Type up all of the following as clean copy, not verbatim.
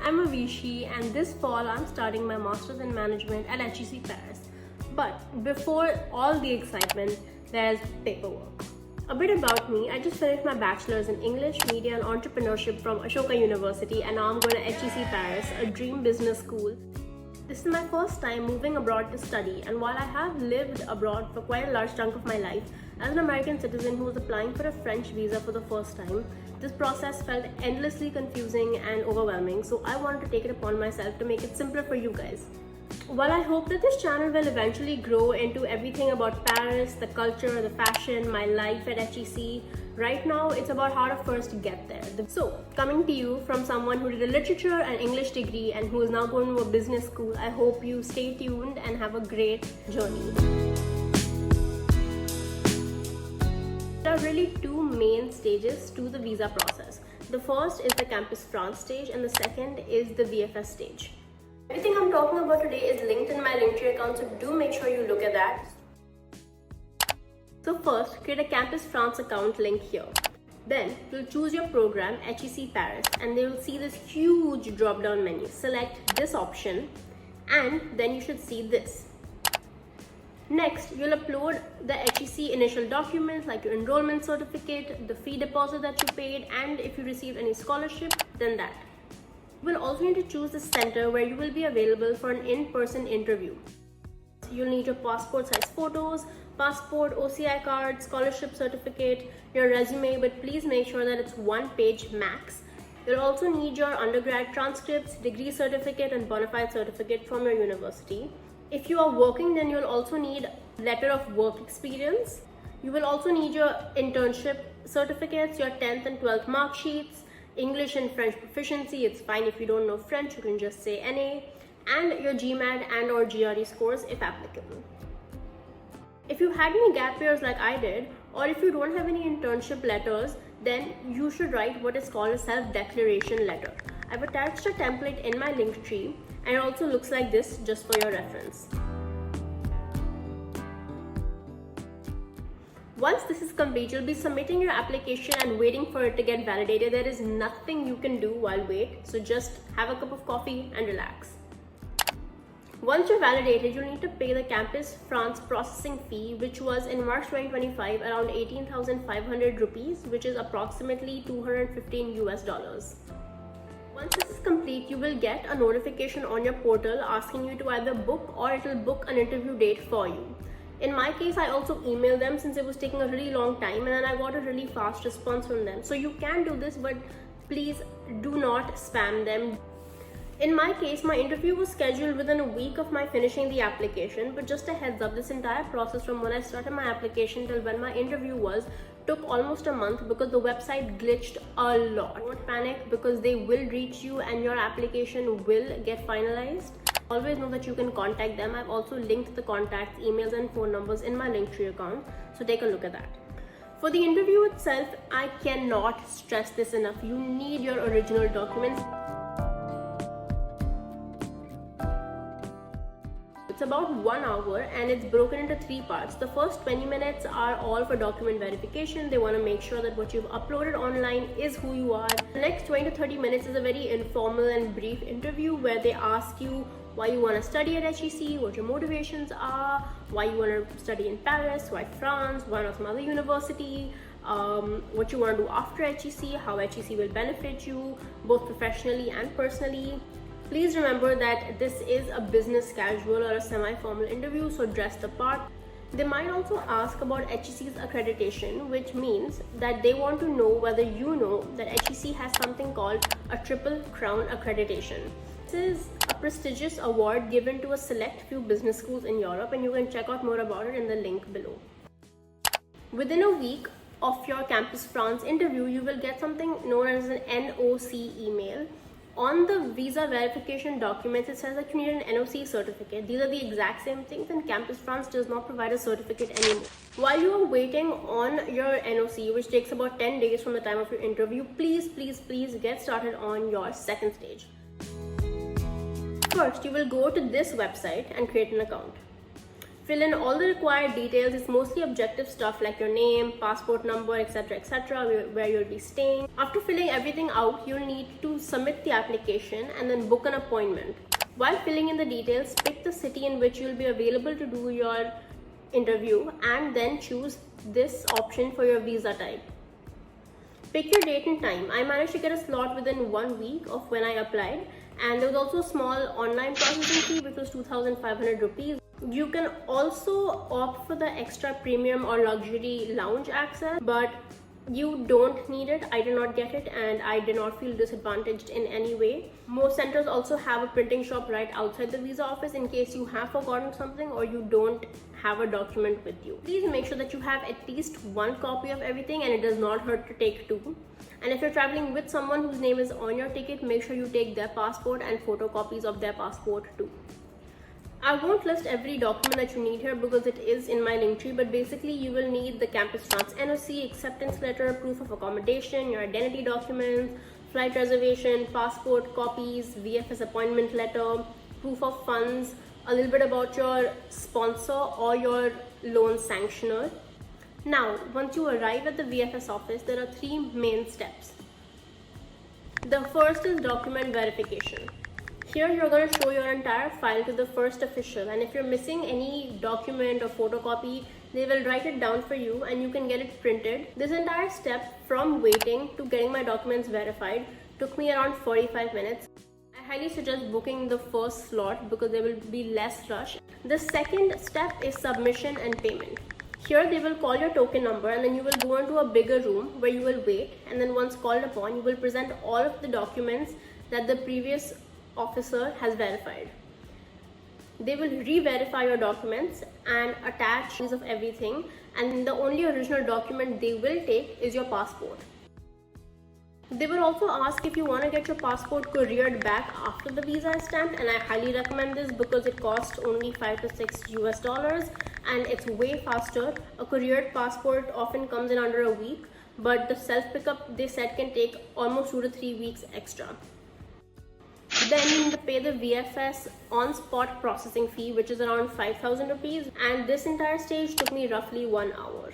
I'm Avishi, and this fall I'm starting my Masters in Management at HEC Paris. But before all the excitement, there's paperwork. A bit about me, I just finished my Bachelor's in English, Media and Entrepreneurship from Ashoka University, and now I'm going to HEC Paris, a dream business school. This is my first time moving abroad to study, and while I have lived abroad for quite a large chunk of my life, as an American citizen who was applying for a French visa for the first time, this process felt endlessly confusing and overwhelming, so I wanted to take it upon myself to make it simpler for you guys. While I hope that this channel will eventually grow into everything about Paris, the culture, the fashion, my life at HEC, right now it's about how to first get there. So, coming to you from someone who did a literature and English degree and who is now going to a business school, I hope you stay tuned and have a great journey. There are really two main stages to the visa process. The first is the Campus France stage and the second is the VFS stage. Everything I'm talking about today is linked in my Linktree account, so do make sure you look at that. So first, create a Campus France account link here. Then, you'll choose your program, HEC Paris, and they will see this huge drop-down menu. Select this option, and then you should see this. Next, you'll upload the HEC initial documents like your enrollment certificate, the fee deposit that you paid, and if you received any scholarship, then that. You will also need to choose the center where you will be available for an in-person interview. You'll need your passport size photos, passport, OCI card, scholarship certificate, your resume, but please make sure that it's 1 page max. You'll also need your undergrad transcripts, degree certificate, and bona fide certificate from your university. If you are working, then you'll also need letter of work experience. You will also need your internship certificates, your 10th and 12th mark sheets, English and French proficiency. It's fine if you don't know French, you can just say NA, and your GMAT and or GRE scores if applicable. If you had any gap years like I did, or if you don't have any internship letters, then you should write what is called a self-declaration letter. I've attached a template in my Linktree, and it also looks like this just for your reference. Once this is complete, you'll be submitting your application and waiting for it to get validated. There is nothing you can do while waiting, so just have a cup of coffee and relax. Once you're validated, you'll need to pay the Campus France processing fee, which was in March 2025 around 18,500 rupees, which is approximately $215 US. Once this is complete, you will get a notification on your portal asking you to either book or it will book an interview date for you. In my case, I also emailed them since it was taking a really long time, and then I got a really fast response from them. So you can do this, but please do not spam them. In my case, my interview was scheduled within a week of my finishing the application, but just a heads up, this entire process from when I started my application till when my interview was took almost a month because the website glitched a lot. Don't panic because they will reach you and your application will get finalized. Always know that you can contact them. I've also linked the contacts, emails and phone numbers in my Linktree account, so take a look at that. For the interview itself, I cannot stress this enough. You need your original documents. It's about 1 hour and it's broken into 3 parts. The first 20 minutes are all for document verification. They want to make sure that what you've uploaded online is who you are. The next 20 to 30 minutes is a very informal and brief interview where they ask you why you want to study at HEC, what your motivations are, why you want to study in Paris, why France, why not some other university, what you want to do after HEC, how HEC will benefit you both professionally and personally. Please remember that this is a business casual or a semi-formal interview, so dress the part. They might also ask about HEC's accreditation, which means that they want to know whether you know that HEC has something called a Triple Crown accreditation. This is a prestigious award given to a select few business schools in Europe, and you can check out more about it in the link below. Within a week of your Campus France interview, you will get something known as an NOC email. On the visa verification documents, it says that you need an NOC certificate. These are the exact same things, and Campus France does not provide a certificate anymore. While you are waiting on your NOC, which takes about 10 days from the time of your interview, please get started on your second stage. First, you will go to this website and create an account. Fill in all the required details. It's mostly objective stuff like your name, passport number, etc., where you'll be staying. After filling everything out, you'll need to submit the application and then book an appointment. While filling in the details, pick the city in which you'll be available to do your interview and then choose this option for your visa type. Pick your date and time. I managed to get a slot within 1 week of when I applied, and there was also a small online processing fee which was 2,500 rupees. You can also opt for the extra premium or luxury lounge access, but you don't need it. I did not get it and I did not feel disadvantaged in any way. Most centers also have a printing shop right outside the visa office in case you have forgotten something or you don't have a document with you. Please make sure that you have at least one copy of everything, and it does not hurt to take two. And if you're traveling with someone whose name is on your ticket, make sure you take their passport and photocopies of their passport too. I won't list every document that you need here because it is in my Linktree, but basically you will need the Campus France NOC, acceptance letter, proof of accommodation, your identity documents, flight reservation, passport copies, VFS appointment letter, proof of funds, a little bit about your sponsor or your loan sanctioner. Now, once you arrive at the VFS office, there are three main steps. The first is document verification. Here you're going to show your entire file to the first official, and if you're missing any document or photocopy, they will write it down for you and you can get it printed. This entire step from waiting to getting my documents verified took me around 45 minutes. I highly suggest booking the first slot because there will be less rush. The second step is submission and payment. Here they will call your token number and then you will go into a bigger room where you will wait, and then once called upon, you will present all of the documents that the previous officer has verified. They will re-verify your documents and attach copies of everything, and the only original document they will take is your passport. They will also ask if you want to get your passport couriered back after the visa is stamped, and I highly recommend this because it costs only $5 to $6 and it's way faster. A couriered passport often comes in under a week, but the self pickup they said can take almost 2 to 3 weeks extra. Then you need to pay the VFS on-spot processing fee, which is around 5,000 rupees, and this entire stage took me roughly 1 hour.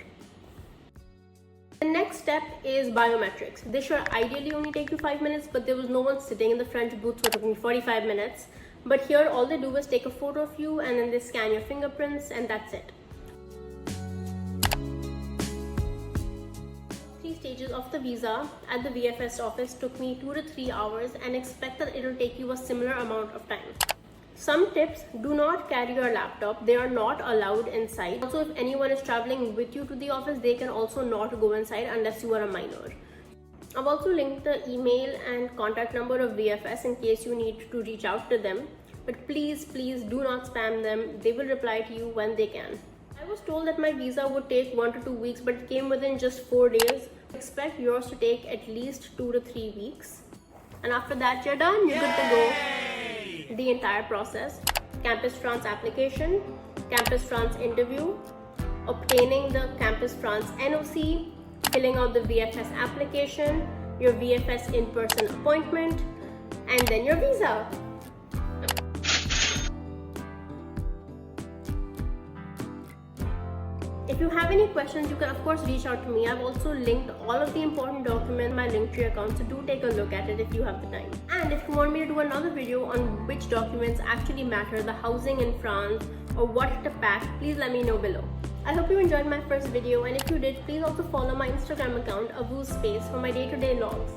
The next step is biometrics. This should ideally only take you 5 minutes, but there was no one sitting in the French booth, so it took me 45 minutes. But here all they do is take a photo of you and then they scan your fingerprints, and that's it. 3 stages of the visa at the VFS office took me 2 to 3 hours, and expect that it will take you a similar amount of time. Some tips: do not carry your laptop. They are not allowed inside. Also, if anyone is traveling with you to the office, they can also not go inside unless you are a minor. I've also linked the email and contact number of VFS in case you need to reach out to them. But please do not spam them. They will reply to you when they can. I was told that my visa would take 1 to 2 weeks, but it came within just 4 days. Expect yours to take at least 2 to 3 weeks. And after that, you're done. You're good to go. The entire process: Campus France application, Campus France interview, obtaining the Campus France NOC, filling out the VFS application, your VFS in-person appointment, and then your visa. If you have any questions, you can of course reach out to me. I've also linked all of the important documents in my Linktree account, so do take a look at it if you have the time. And if you want me to do another video on which documents actually matter, the housing in France, or what to pack, please let me know below. I hope you enjoyed my first video, and if you did, please also follow my Instagram account, Avu's Space, for my day-to-day logs.